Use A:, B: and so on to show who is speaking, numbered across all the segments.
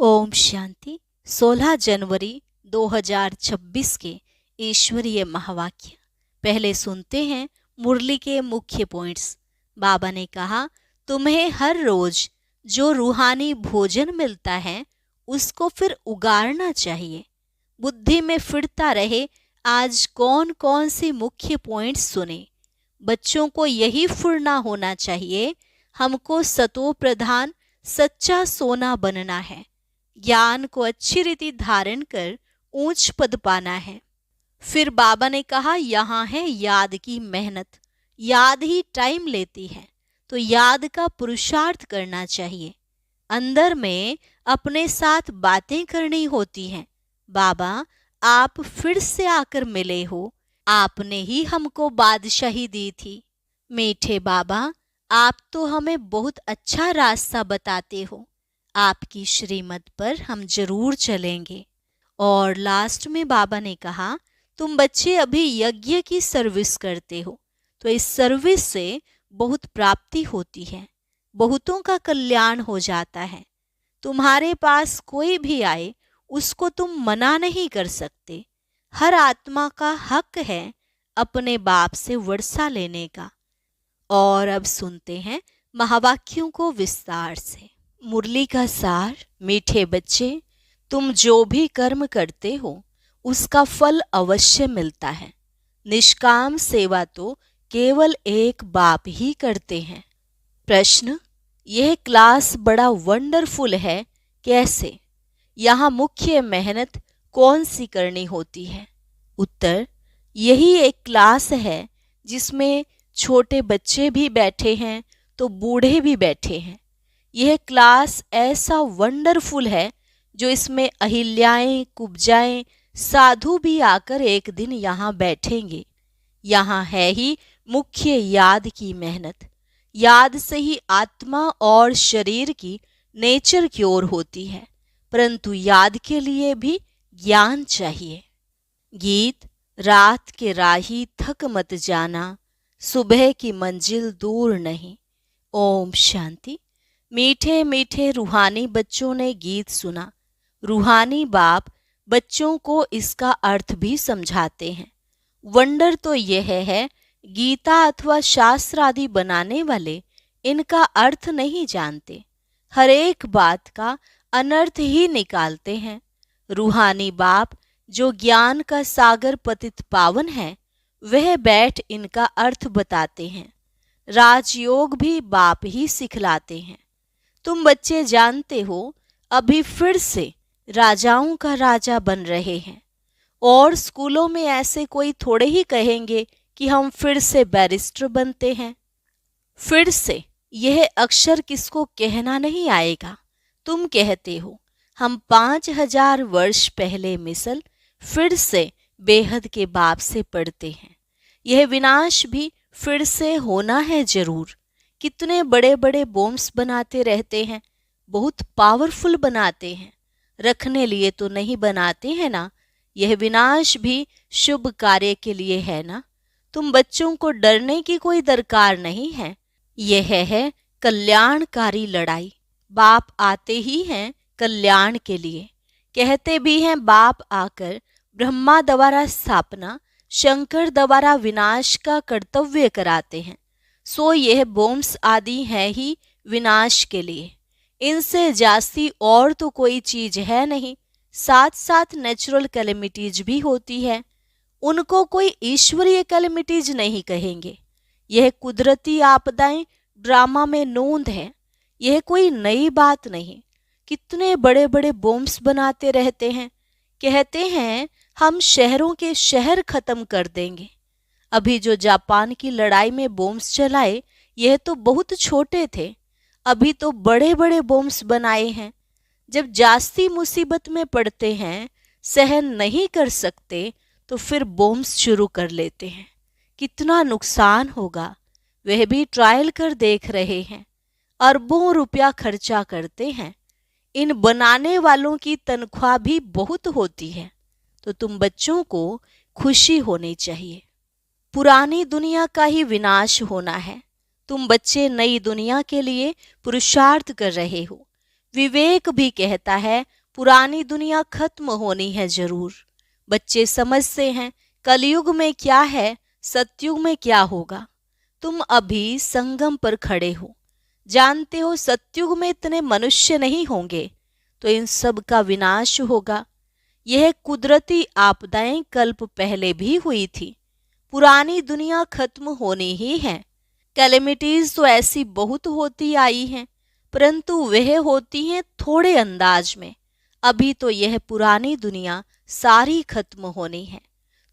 A: ओम शांति। 16 जनवरी 2026 के ईश्वरीय महावाक्य। पहले सुनते हैं मुरली के मुख्य पॉइंट्स। बाबा ने कहा, तुम्हें हर रोज जो रूहानी भोजन मिलता है उसको फिर उगाड़ना चाहिए। बुद्धि में फिरता रहे आज कौन कौन सी मुख्य पॉइंट्स सुने। बच्चों को यही फुरना होना चाहिए, हमको सतो प्रधान सच्चा सोना बनना है। ज्ञान को अच्छी रीति धारण कर ऊंच पद पाना है। फिर बाबा ने कहा, यहाँ है याद की मेहनत। याद ही टाइम लेती है, तो याद का पुरुषार्थ करना चाहिए। अंदर में अपने साथ बातें करनी होती हैं। बाबा, आप फिर से आकर मिले हो, आपने ही हमको बादशाही दी थी। मीठे बाबा, आप तो हमें बहुत अच्छा रास्ता बताते हो। आपकी श्रीमत पर हम जरूर चलेंगे। और लास्ट में बाबा ने कहा, तुम बच्चे अभी यज्ञ की सर्विस करते हो, तो इस सर्विस से बहुत प्राप्ति होती है, बहुतों का कल्याण हो जाता है। तुम्हारे पास कोई भी आए उसको तुम मना नहीं कर सकते। हर आत्मा का हक है अपने बाप से वर्षा लेने का। और अब सुनते हैं महावाक्यों को विस्तार से। मुरली का सार। मीठे बच्चे, तुम जो भी कर्म करते हो उसका फल अवश्य मिलता है। निष्काम सेवा तो केवल एक बाप ही करते हैं। प्रश्न, यह क्लास बड़ा वंडरफुल है, कैसे? यहाँ मुख्य मेहनत कौन सी करनी होती है? उत्तर, यही एक क्लास है जिसमें छोटे बच्चे भी बैठे हैं तो बूढ़े भी बैठे हैं। यह क्लास ऐसा वंडरफुल है जो इसमें अहिल्याएं, कुब्जाएं, साधु भी आकर एक दिन यहाँ बैठेंगे। यहाँ है ही मुख्य याद की मेहनत। याद से ही आत्मा और शरीर की नेचर की ओर होती है, परंतु याद के लिए भी ज्ञान चाहिए। गीत। रात के राही थक मत जाना, सुबह की मंजिल दूर नहीं। ओम शांति। मीठे मीठे रूहानी बच्चों ने गीत सुना। रूहानी बाप बच्चों को इसका अर्थ भी समझाते हैं। वंडर तो यह है, गीता अथवा शास्त्र आदि बनाने वाले इनका अर्थ नहीं जानते, हर एक बात का अनर्थ ही निकालते हैं। रूहानी बाप जो ज्ञान का सागर पतित पावन है, वह बैठ इनका अर्थ बताते हैं। राजयोग भी बाप ही सिखलाते हैं। तुम बच्चे जानते हो, अभी फिर से राजाओं का राजा बन रहे हैं। और स्कूलों में ऐसे कोई थोड़े ही कहेंगे कि हम फिर से बैरिस्टर बनते हैं। फिर से यह अक्षर किसको कहना नहीं आएगा। तुम कहते हो, हम 5000 वर्ष पहले मिसल फिर से बेहद के बाप से पढ़ते हैं। यह विनाश भी फिर से होना है जरूर। कितने बड़े बड़े बॉम्ब्स बनाते रहते हैं, बहुत पावरफुल बनाते हैं, रखने लिए तो नहीं बनाते हैं ना। यह विनाश भी शुभ कार्य के लिए है ना। तुम बच्चों को डरने की कोई दरकार नहीं है। यह है कल्याणकारी लड़ाई। बाप आते ही हैं कल्याण के लिए। कहते भी हैं, बाप आकर ब्रह्मा द्वारा स्थापना, शंकर द्वारा विनाश का कर्तव्य कराते हैं। सो यह बॉम्ब्स आदि है ही विनाश के लिए। इनसे जास्ती और तो कोई चीज है नहीं। साथ साथ नेचुरल कैलेमिटीज भी होती है, उनको कोई ईश्वरीय कैलेमिटीज नहीं कहेंगे। यह कुदरती आपदाएं ड्रामा में नोंद है, यह कोई नई बात नहीं। कितने बड़े बड़े बॉम्ब्स बनाते रहते हैं, कहते हैं हम शहरों के शहर खत्म कर देंगे। अभी जो जापान की लड़ाई में बॉम्ब्स चलाए, यह तो बहुत छोटे थे, अभी तो बड़े बड़े बॉम्ब्स बनाए हैं। जब जास्ती मुसीबत में पड़ते हैं, सहन नहीं कर सकते, तो फिर बॉम्ब्स शुरू कर लेते हैं। कितना नुकसान होगा, वह भी ट्रायल कर देख रहे हैं। अरबों रुपया खर्चा करते हैं। इन बनाने वालों की तनख्वाह भी बहुत होती है, तो तुम बच्चों को खुशी होनी चाहिए। पुरानी दुनिया का ही विनाश होना है। तुम बच्चे नई दुनिया के लिए पुरुषार्थ कर रहे हो। विवेक भी कहता है पुरानी दुनिया खत्म होनी है जरूर। बच्चे समझते हैं कलयुग में क्या है, सतयुग में क्या होगा। तुम अभी संगम पर खड़े हो, जानते हो सतयुग में इतने मनुष्य नहीं होंगे, तो इन सब का विनाश होगा। यह कुदरती आपदाएं कल्प पहले भी हुई थी। पुरानी दुनिया खत्म होनी ही है। कैलेमिटीज तो ऐसी बहुत होती आई हैं, परंतु वह होती हैं थोड़े अंदाज में। अभी तो यह पुरानी दुनिया सारी खत्म होनी है।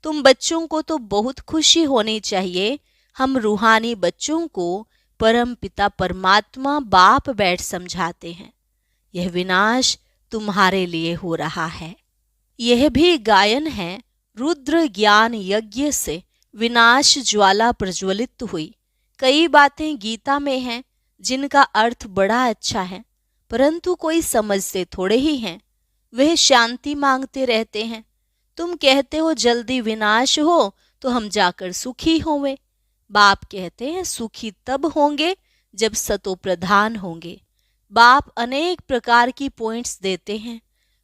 A: तुम बच्चों को तो बहुत खुशी होनी चाहिए। हम रूहानी बच्चों को परम पिता परमात्मा बाप बैठ समझाते हैं। यह विनाश तुम्हारे लिए हो रहा है। यह भी गायन है, रुद्र ज्ञान यज्ञ से विनाश ज्वाला प्रज्वलित हुई। कई बातें गीता में हैं जिनका अर्थ बड़ा अच्छा है, परंतु कोई समझते थोड़े ही हैं। वह शांति मांगते रहते हैं। तुम कहते हो जल्दी विनाश हो तो हम जाकर सुखी होंगे। बाप कहते हैं सुखी तब होंगे जब सतो प्रधान होंगे। बाप अनेक प्रकार की पॉइंट्स देते हैं।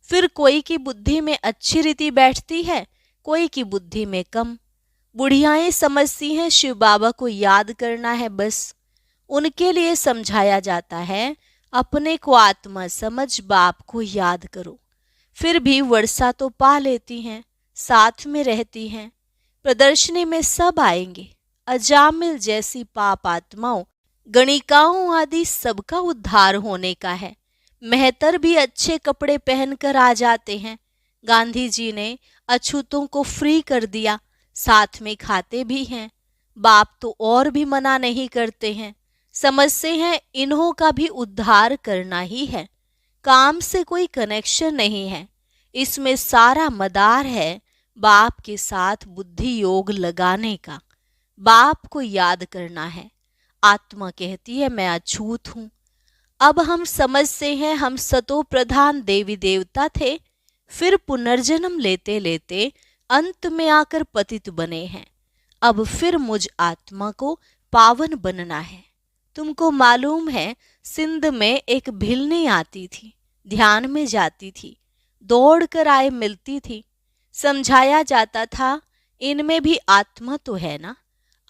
A: फिर कोई की बुद्धि में अच्छी रीति बैठती है, कोई की बुद्धि में कम। बुढ़ियाएं समझती हैं शिव बाबा को याद करना है बस। उनके लिए समझाया जाता है अपने को आत्मा समझ बाप को याद करो। फिर भी वर्षा तो पा लेती हैं, साथ में रहती हैं। प्रदर्शनी में सब आएंगे। अजामिल जैसी पाप आत्माओं, गणिकाओं आदि सबका उद्धार होने का है। मेहतर भी अच्छे कपड़े पहनकर आ जाते हैं। गांधी जी ने अछूतों को फ्री कर दिया, साथ में खाते भी हैं। बाप तो और भी मना नहीं करते हैं। समझते हैं इन्हों का भी उद्धार करना ही है। काम से कोई कनेक्शन नहीं है। इसमें सारा मदार है बाप के साथ बुद्धि योग लगाने का। बाप को याद करना है। आत्मा कहती है मैं अछूत हूं। अब हम समझते हैं हम सतो प्रधान देवी देवता थे, फिर पुनर्जन्म लेते लेते अंत में आकर पतित बने हैं। अब फिर मुझ आत्मा को पावन बनना है। तुमको मालूम है सिंध में एक भिलनी आती थी, ध्यान में जाती थी, दौड़ कर आए मिलती थी। समझाया जाता था इनमें भी आत्मा तो है ना,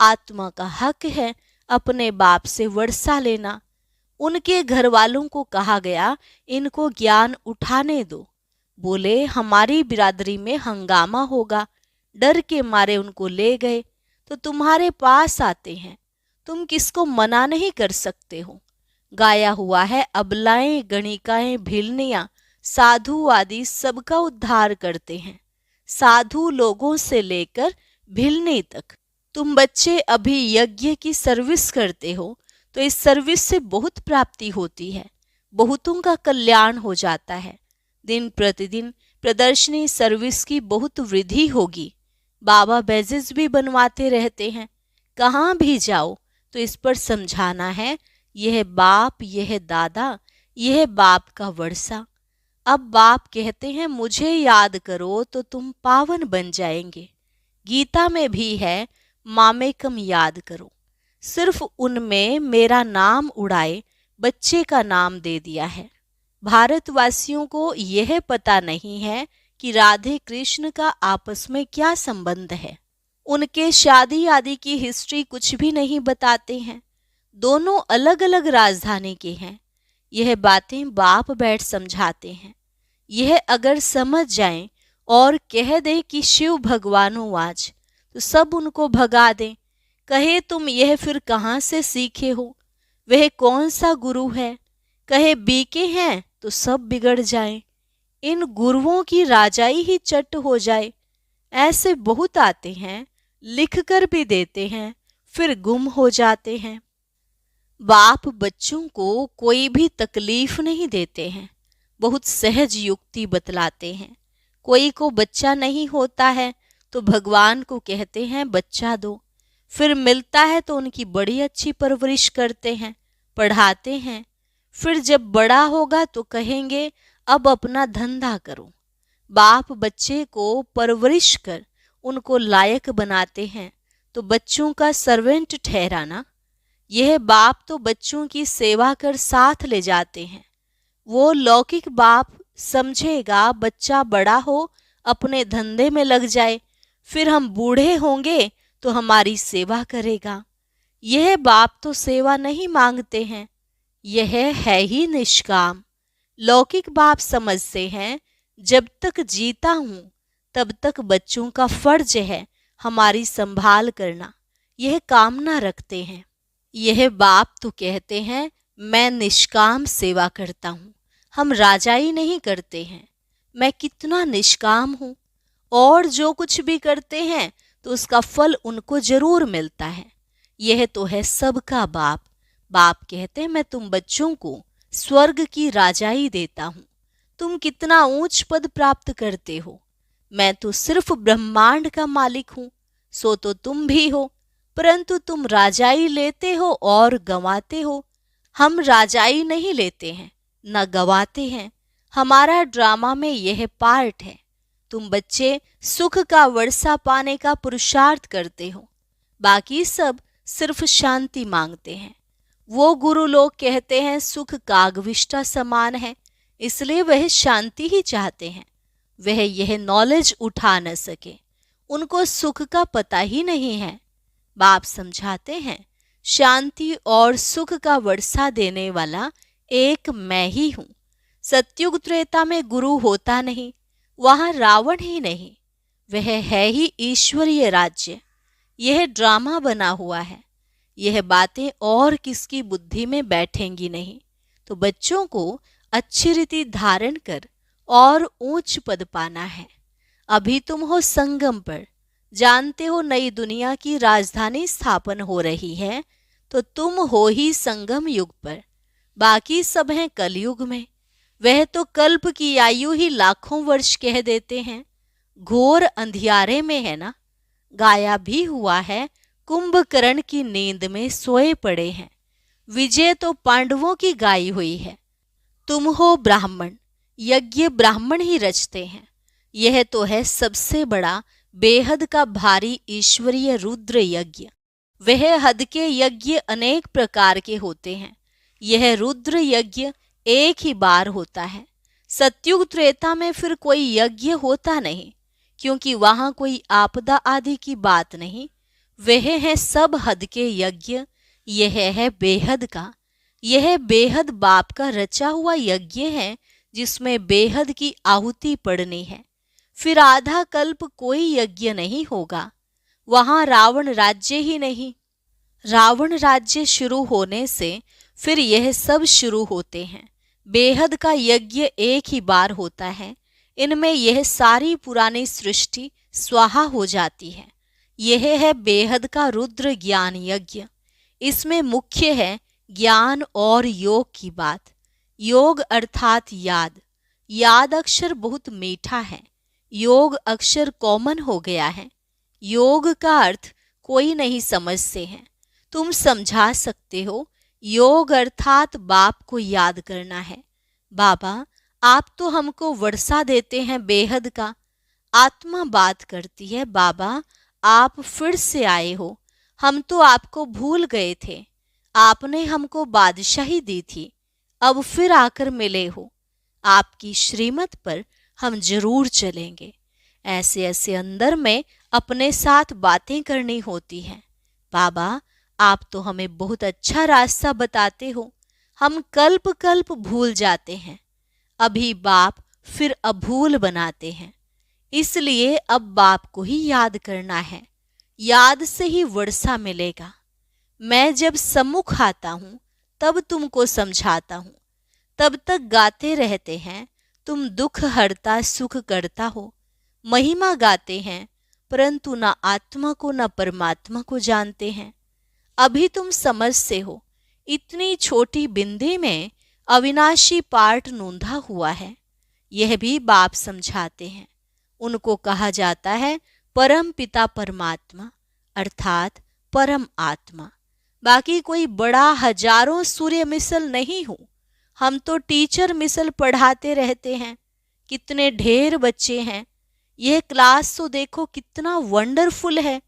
A: आत्मा का हक है अपने बाप से वर्षा लेना। उनके घर वालों को कहा गया इनको ज्ञान उठाने दो। बोले हमारी बिरादरी में हंगामा होगा। डर के मारे उनको ले गए। तो तुम्हारे पास आते हैं, तुम किसको मना नहीं कर सकते हो। गाया हुआ है अबलाएं गणिकाएं भिलनियां साधु आदि सबका उद्धार करते हैं, साधु लोगों से लेकर भिलनी तक। तुम बच्चे अभी यज्ञ की सर्विस करते हो, तो इस सर्विस से बहुत प्राप्ति होती है, बहुतों का कल्याण हो जाता है। दिन प्रतिदिन प्रदर्शनी सर्विस की बहुत वृद्धि होगी। बाबा बैजेस भी बनवाते रहते हैं। कहाँ भी जाओ तो इस पर समझाना है यह बाप, यह दादा, यह बाप का वर्षा। अब बाप कहते हैं मुझे याद करो तो तुम पावन बन जाएंगे। गीता में भी है मामेकम याद करो। सिर्फ उनमें मेरा नाम उड़ाए बच्चे का नाम दे दिया है। भारतवासियों को यह पता नहीं है कि राधे कृष्ण का आपस में क्या संबंध है। उनके शादी आदि की हिस्ट्री कुछ भी नहीं बताते हैं। दोनों अलग अलग राजधानी के हैं। यह बातें बाप बैठ समझाते हैं। यह अगर समझ जाएं और कह दें कि शिव भगवानों आज, तो सब उनको भगा दें। कहे तुम यह फिर कहाँ से सीखे हो, वह कौन सा गुरु है। कहे बीके हैं तो सब बिगड़ जाएं। इन गुरुओं की राजाई ही चट हो जाए। ऐसे बहुत आते हैं, लिख कर भी देते हैं, फिर गुम हो जाते हैं। बाप बच्चों को कोई भी तकलीफ नहीं देते हैं, बहुत सहज युक्ति बतलाते हैं। कोई को बच्चा नहीं होता है तो भगवान को कहते हैं बच्चा दो, फिर मिलता है तो उनकी बड़ी अच्छी परवरिश करते हैं, पढ़ाते हैं। फिर जब बड़ा होगा तो कहेंगे अब अपना धंधा करो। बाप बच्चे को परवरिश कर उनको लायक बनाते हैं, तो बच्चों का सर्वेंट ठहराना। यह बाप तो बच्चों की सेवा कर साथ ले जाते हैं। वो लौकिक बाप समझेगा बच्चा बड़ा हो, अपने धंधे में लग जाए, फिर हम बूढ़े होंगे तो हमारी सेवा करेगा। यह बाप तो सेवा नहीं मांगते हैं, यह है ही निष्काम। लौकिक बाप समझते हैं जब तक जीता हूं तब तक बच्चों का फर्ज है हमारी संभाल करना, यह कामना रखते हैं। यह बाप तो कहते हैं मैं निष्काम सेवा करता हूँ, हम राजाई नहीं करते हैं। मैं कितना निष्काम हूँ, और जो कुछ भी करते हैं तो उसका फल उनको जरूर मिलता है। यह तो है सबका बाप। बाप कहते हैं मैं तुम बच्चों को स्वर्ग की राजाई देता हूँ। तुम कितना ऊंच पद प्राप्त करते हो, मैं तो सिर्फ ब्रह्मांड का मालिक हूँ, सो तो तुम भी हो, परंतु तुम राजाई लेते हो और गंवाते हो। हम राजाई नहीं लेते हैं न गंवाते हैं, हमारा ड्रामा में यह पार्ट है। तुम बच्चे सुख का वर्षा पाने का पुरुषार्थ करते हो, बाकी सब सिर्फ शांति मांगते हैं। वो गुरु लोग कहते हैं सुख कागविष्टा समान है, इसलिए वह शांति ही चाहते हैं। वह यह नॉलेज उठा न सके, उनको सुख का पता ही नहीं है। बाप समझाते हैं शांति और सुख का वर्षा देने वाला एक मैं ही हूँ। सत्युग त्रेता में गुरु होता नहीं, वहां रावण ही नहीं, वह है ही ईश्वरीय राज्य। यह ड्रामा बना हुआ है, यह बातें और किसकी बुद्धि में बैठेंगी नहीं। तो बच्चों को अच्छी रीति धारण कर और ऊंच पद पाना है। अभी तुम हो संगम पर, जानते हो नई दुनिया की राजधानी स्थापन हो रही है, तो तुम हो ही संगम युग पर, बाकी सब हैं कलयुग में। वह तो कल्प की आयु ही लाखों वर्ष कह देते हैं, घोर अंधियारे में है ना। गाया भी हुआ है कुंभकर्ण की नींद में सोए पड़े हैं, विजय तो पांडवों की गाई हुई है। तुम हो ब्राह्मण, यज्ञ ब्राह्मण ही रचते हैं। यह तो है सबसे बड़ा बेहद का भारी ईश्वरीय रुद्र यज्ञ। वह हद के यज्ञ अनेक प्रकार के होते हैं, यह रुद्र यज्ञ एक ही बार होता है। सत्युग त्रेता में फिर कोई यज्ञ होता नहीं, क्योंकि वहां कोई आपदा आदि की बात नहीं। वह है सब हद के यज्ञ, यह है बेहद का। यह बेहद बाप का रचा हुआ यज्ञ है, जिसमें बेहद की आहुति पड़नी है। फिर आधा कल्प कोई यज्ञ नहीं होगा, वहां रावण राज्य ही नहीं। रावण राज्य शुरू होने से फिर यह सब शुरू होते हैं। बेहद का यज्ञ एक ही बार होता है, इनमें यह सारी पुरानी सृष्टि स्वाहा हो जाती है। यह है बेहद का रुद्र ज्ञान यज्ञ। इसमें मुख्य है ज्ञान और योग की बात। योग अर्थात याद। याद अक्षर बहुत मीठा है, योग अक्षर कॉमन हो गया है। योग का अर्थ कोई नहीं समझते हैं, तुम समझा सकते हो। योग अर्थात बाप को याद करना है। बाबा आप तो हमको वर्षा देते हैं बेहद का। आत्मा बात करती है, बाबा आप फिर से आए हो, हम तो आपको भूल गए थे। आपने हमको बादशाही दी थी, अब फिर आकर मिले हो। आपकी श्रीमत पर हम जरूर चलेंगे। ऐसे ऐसे अंदर में अपने साथ बातें करनी होती हैं। बाबा आप तो हमें बहुत अच्छा रास्ता बताते हो, हम कल्प कल्प भूल जाते हैं, अभी बाप फिर अभूल बनाते हैं। इसलिए अब बाप को ही याद करना है, याद से ही वर्षा मिलेगा। मैं जब सम्मुख आता हूँ तब तुमको समझाता हूँ, तब तक गाते रहते हैं तुम दुख हरता सुख करता हो। महिमा गाते हैं, परंतु न आत्मा को न परमात्मा को जानते हैं। अभी तुम समझते हो, इतनी छोटी बिंदी में अविनाशी पार्ट नूंधा हुआ है। यह भी बाप समझाते हैं। उनको कहा जाता है परम पिता परमात्मा अर्थात परम आत्मा। बाकी कोई बड़ा हजारों सूर्य मिसल नहीं हूं, हम तो टीचर मिसल पढ़ाते रहते हैं। कितने ढेर बच्चे हैं, यह क्लास तो देखो कितना वंडरफुल है।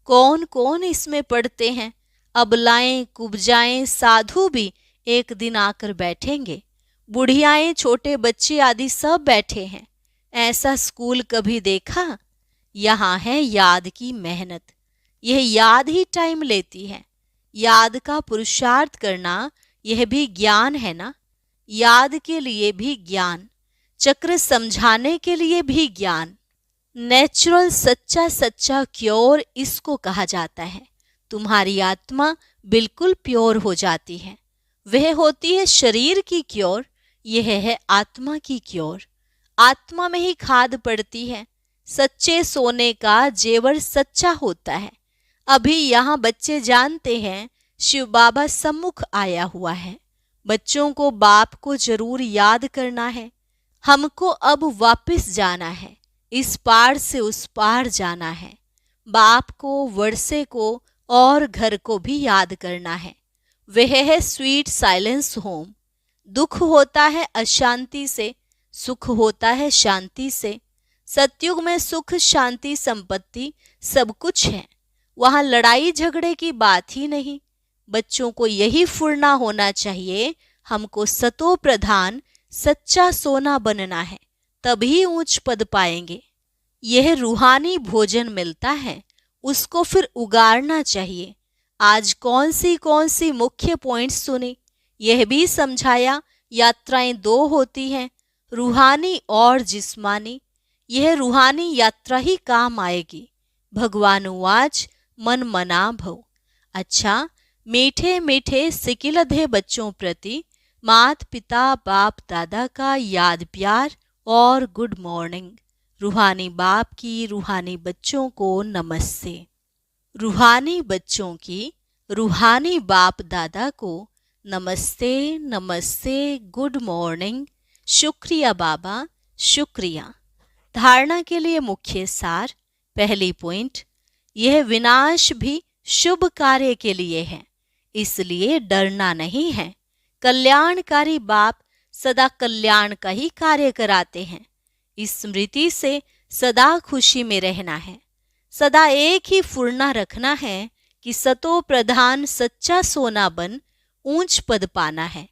A: कौन कौन इसमें पढ़ते हैं। अबलाएं कुब्जाएं साधु भी एक दिन आकर बैठेंगे, बुढ़ियाएं, छोटे बच्चे आदि सब बैठे हैं। ऐसा स्कूल कभी देखा? यहाँ है याद की मेहनत। यह याद ही टाइम लेती है। याद का पुरुषार्थ करना, यह भी ज्ञान है ना। याद के लिए भी ज्ञान, चक्र समझाने के लिए भी ज्ञान। नेचुरल सच्चा सच्चा क्योर इसको कहा जाता है। तुम्हारी आत्मा बिल्कुल प्योर हो जाती है। वह होती है शरीर की क्योर, यह है आत्मा की क्योर। आत्मा में ही खाद पड़ती है। सच्चे सोने का जेवर सच्चा होता है। अभी यहाँ बच्चे जानते हैं शिव बाबा सम्मुख आया हुआ है। बच्चों को बाप को जरूर याद करना है। हमको अब वापस जाना है, इस पार से उस पार जाना है। बाप को, वर्षे को और घर को भी याद करना है। वह है स्वीट साइलेंस होम। दुख होता है अशांति से, सुख होता है शांति से। सतयुग में सुख, शांति, संपत्ति सब कुछ है। वहां लड़ाई झगड़े की बात ही नहीं। बच्चों को यही फुरना होना चाहिए, हमको सतो प्रधान सच्चा सोना बनना है, तभी ऊंच पद पाएंगे। यह रूहानी भोजन मिलता है, उसको फिर उगाड़ना चाहिए। आज कौन सी मुख्य पॉइंट्स सुने, यह भी समझाया। यात्राएं दो होती हैं, रूहानी और जिस्मानी। यह रूहानी यात्रा ही काम आएगी। भगवान उवाच मन मना भव। अच्छा, मीठे मीठे सिकिलधे बच्चों प्रति मात पिता बाप दादा का याद प्यार और गुड मॉर्निंग। रूहानी बाप की रूहानी बच्चों को नमस्ते। रूहानी बच्चों की रूहानी बाप दादा को नमस्ते नमस्ते, गुड मॉर्निंग। शुक्रिया बाबा, शुक्रिया। धारणा के लिए मुख्य सार। पहली पॉइंट, यह विनाश भी शुभ कार्य के लिए है, इसलिए डरना नहीं है। कल्याणकारी बाप सदा कल्याण का ही कार्य कराते हैं। इस स्मृति से सदा खुशी में रहना है। सदा एक ही फुरना रखना है कि सतो प्रधान सच्चा सोना बन ऊंच पद पाना है।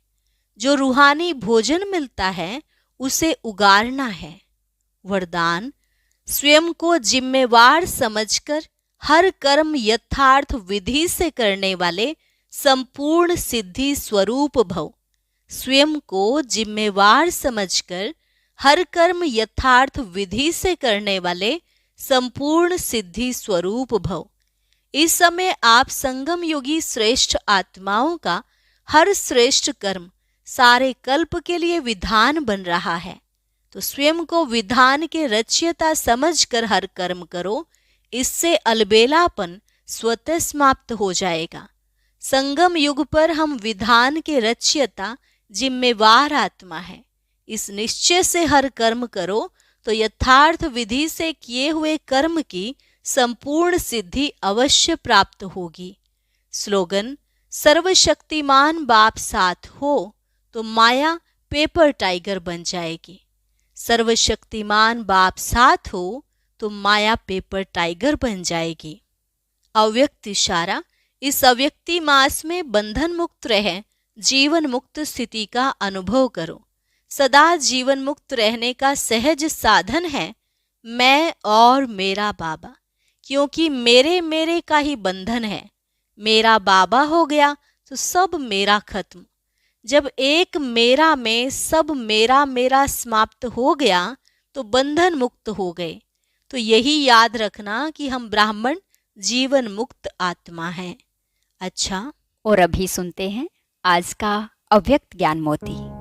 A: जो रूहानी भोजन मिलता है उसे उगारना है। वरदान, स्वयं को जिम्मेवार समझकर हर कर्म यथार्थ विधि से करने वाले संपूर्ण सिद्धि स्वरूप भव। स्वयं को जिम्मेवार समझकर हर कर्म यथार्थ विधि से करने वाले संपूर्ण सिद्धि स्वरूप भव। इस समय आप संगम योगी श्रेष्ठ आत्माओं का हर श्रेष्ठ कर्म सारे कल्प के लिए विधान बन रहा है। तो स्वयं को विधान के रचयिता समझकर हर कर्म करो, इससे अलबेलापन स्वतः समाप्त हो जाएगा। संगम युग पर हम विधान के रचयिता जिम्मेवार आत्मा है। इस निश्चय से हर कर्म करो तो यथार्थ विधि से किए हुए कर्म की संपूर्ण सिद्धि अवश्य प्राप्त होगी। स्लोगन, सर्वशक्तिमान बाप साथ हो तो माया पेपर टाइगर बन जाएगी। सर्वशक्तिमान बाप साथ हो तो माया पेपर टाइगर बन जाएगी। अव्यक्त इशारा, इस अव्यक्ति मास में बंधन मुक्त रह जीवन मुक्त स्थिति का अनुभव करो। सदा जीवन मुक्त रहने का सहज साधन है मैं और मेरा बाबा, क्योंकि मेरे मेरे का ही बंधन है। मेरा बाबा हो गया तो सब मेरा खत्म। जब एक मेरा में सब मेरा मेरा समाप्त हो गया तो बंधन मुक्त हो गए। तो यही याद रखना कि हम ब्राह्मण जीवन मुक्त आत्मा हैं। अच्छा,
B: और अभी सुनते हैं आज का अव्यक्त ज्ञान मोती।